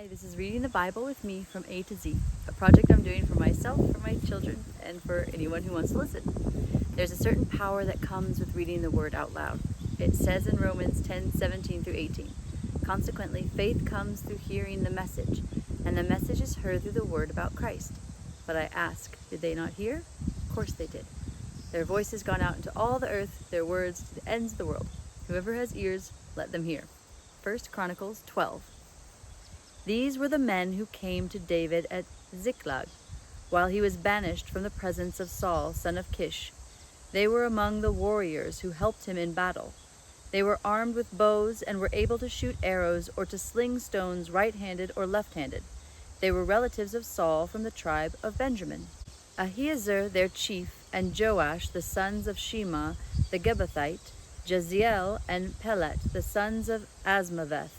This is Reading the Bible with me from A to Z, a project I'm doing for myself, for my children, and for anyone who wants to listen. There's a certain power that comes with reading the Word out loud. It says in Romans 10:17 through 18, "Consequently, faith comes through hearing the message, and the message is heard through the Word about Christ. But I ask, did they not hear? Of course they did. Their voice has gone out into all the earth, their words to the ends of the world. Whoever has ears, let them hear." 1 Chronicles 12. These were the men who came to David at Ziklag, while he was banished from the presence of Saul, son of Kish. They were among the warriors who helped him in battle. They were armed with bows and were able to shoot arrows or to sling stones right-handed or left-handed. They were relatives of Saul from the tribe of Benjamin. Ahiezer, their chief, and Joash, the sons of Shema, the Gebethite, Jeziel and Pelet, the sons of Asmaveth,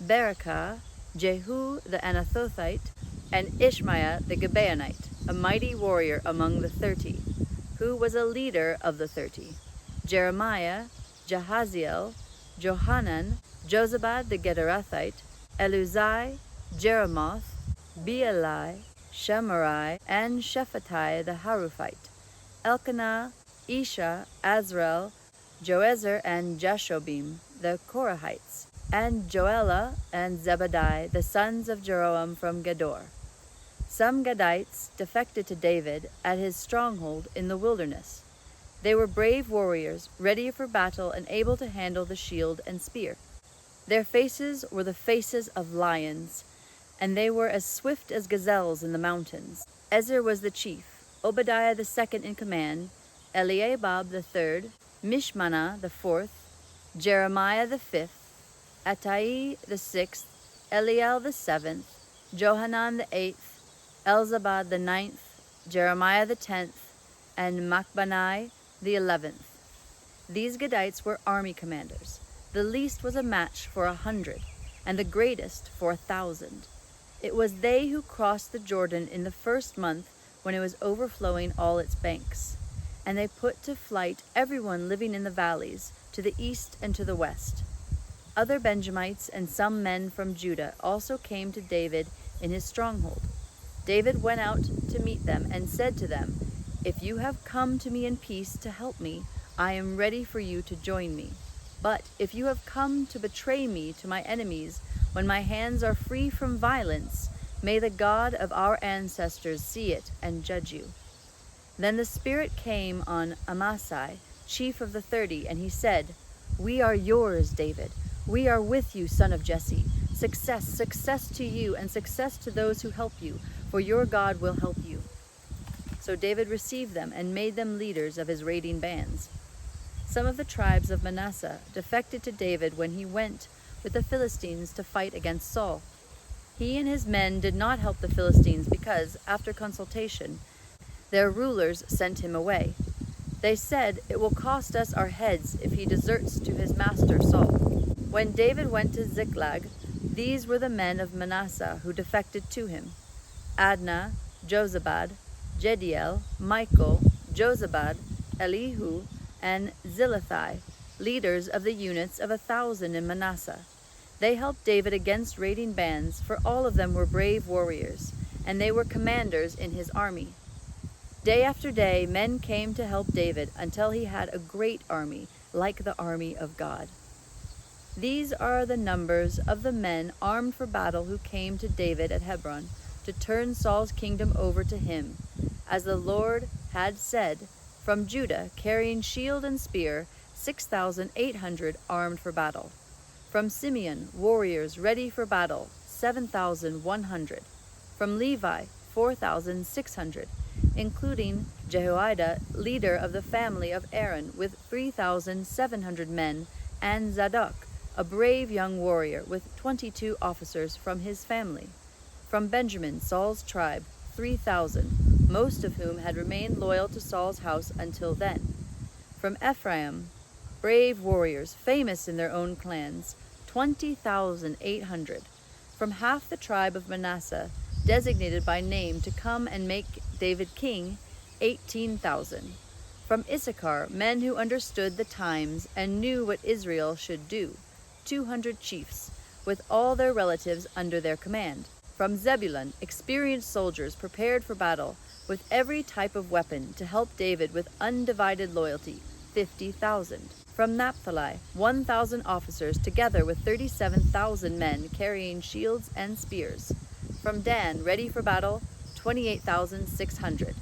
Berekah, Jehu the Anathothite, and Ishmaiah the Gibeonite, a mighty warrior among the 30, who was a leader of the 30. Jeremiah, Jahaziel, Johanan, Jozabad the Gederathite, Eluzai, Jeremoth, Beali, Shemarai, and Shephatiah the Haruphite, Elkanah, Isha, Azrael, Joezer, and Jashobim, the Korahites, and Joelah and Zebadiah, the sons of Jeroam from Gedor. Some Gadites defected to David at his stronghold in the wilderness. They were brave warriors, ready for battle and able to handle the shield and spear. Their faces were the faces of lions, and they were as swift as gazelles in the mountains. Ezer was the chief, Obadiah the second in command, Eliabab the third, Mishmannah the fourth, Jeremiah the fifth, Attai the sixth, Eliel the seventh, Johanan the eighth, Elzabad the ninth, Jeremiah the 10th, and Machbanai the 11th. These Gadites were army commanders. The least was a match for 100, and the greatest for 1,000. It was they who crossed the Jordan in the first month when it was overflowing all its banks. And they put to flight everyone living in the valleys, to the east and to the west. Other Benjamites and some men from Judah also came to David in his stronghold. David went out to meet them and said to them, "If you have come to me in peace to help me, I am ready for you to join me. But if you have come to betray me to my enemies when my hands are free from violence, may the God of our ancestors see it and judge you." Then the Spirit came on Amasai, chief of the 30, and he said, "We are yours, David. We are with you, son of Jesse. Success, success to you, and success to those who help you, for your God will help you." So David received them and made them leaders of his raiding bands. Some of the tribes of Manasseh defected to David when he went with the Philistines to fight against Saul. He and his men did not help the Philistines because, after consultation, their rulers sent him away. They said, "It will cost us our heads if he deserts to his master Saul." When David went to Ziklag, these were the men of Manasseh who defected to him: Adnah, Jozabad, Jediel, Michael, Jozabad, Elihu, and Zilethai, leaders of the units of 1,000 in Manasseh. They helped David against raiding bands, for all of them were brave warriors, and they were commanders in his army. Day after day, men came to help David until he had a great army, like the army of God. These are the numbers of the men armed for battle who came to David at Hebron to turn Saul's kingdom over to him, as the Lord had said. From Judah, carrying shield and spear, 6,800 armed for battle. From Simeon, warriors ready for battle, 7,100. From Levi, 4,600, including Jehoiada, leader of the family of Aaron, with 3,700 men, and Zadok, a brave young warrior, with 22 officers from his family. From Benjamin, Saul's tribe, 3,000, most of whom had remained loyal to Saul's house until then. From Ephraim, brave warriors, famous in their own clans, 20,800. From half the tribe of Manasseh, designated by name to come and make David king, 18,000. From Issachar, men who understood the times and knew what Israel should do, 200 chiefs, with all their relatives under their command. From Zebulun, experienced soldiers prepared for battle, with every type of weapon to help David with undivided loyalty, 50,000. From Naphtali, 1,000 officers together with 37,000 men carrying shields and spears. From Dan, ready for battle, 28,600.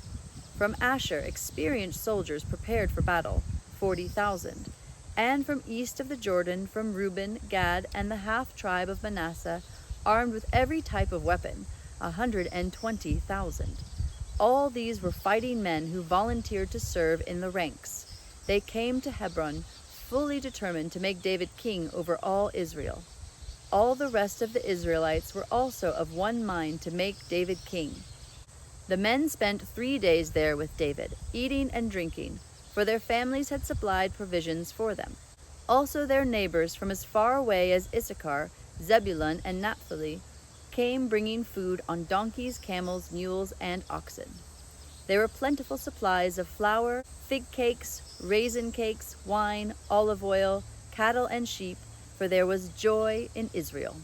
From Asher, experienced soldiers prepared for battle, 40,000. And from east of the Jordan, from Reuben, Gad, and the half-tribe of Manasseh, armed with every type of weapon, 120,000. All these were fighting men who volunteered to serve in the ranks. They came to Hebron, fully determined to make David king over all Israel. All the rest of the Israelites were also of one mind to make David king. The men spent 3 days there with David, eating and drinking, for their families had supplied provisions for them. Also their neighbors from as far away as Issachar, Zebulun, and Naphtali came bringing food on donkeys, camels, mules, and oxen. There were plentiful supplies of flour, fig cakes, raisin cakes, wine, olive oil, cattle, and sheep, for there was joy in Israel.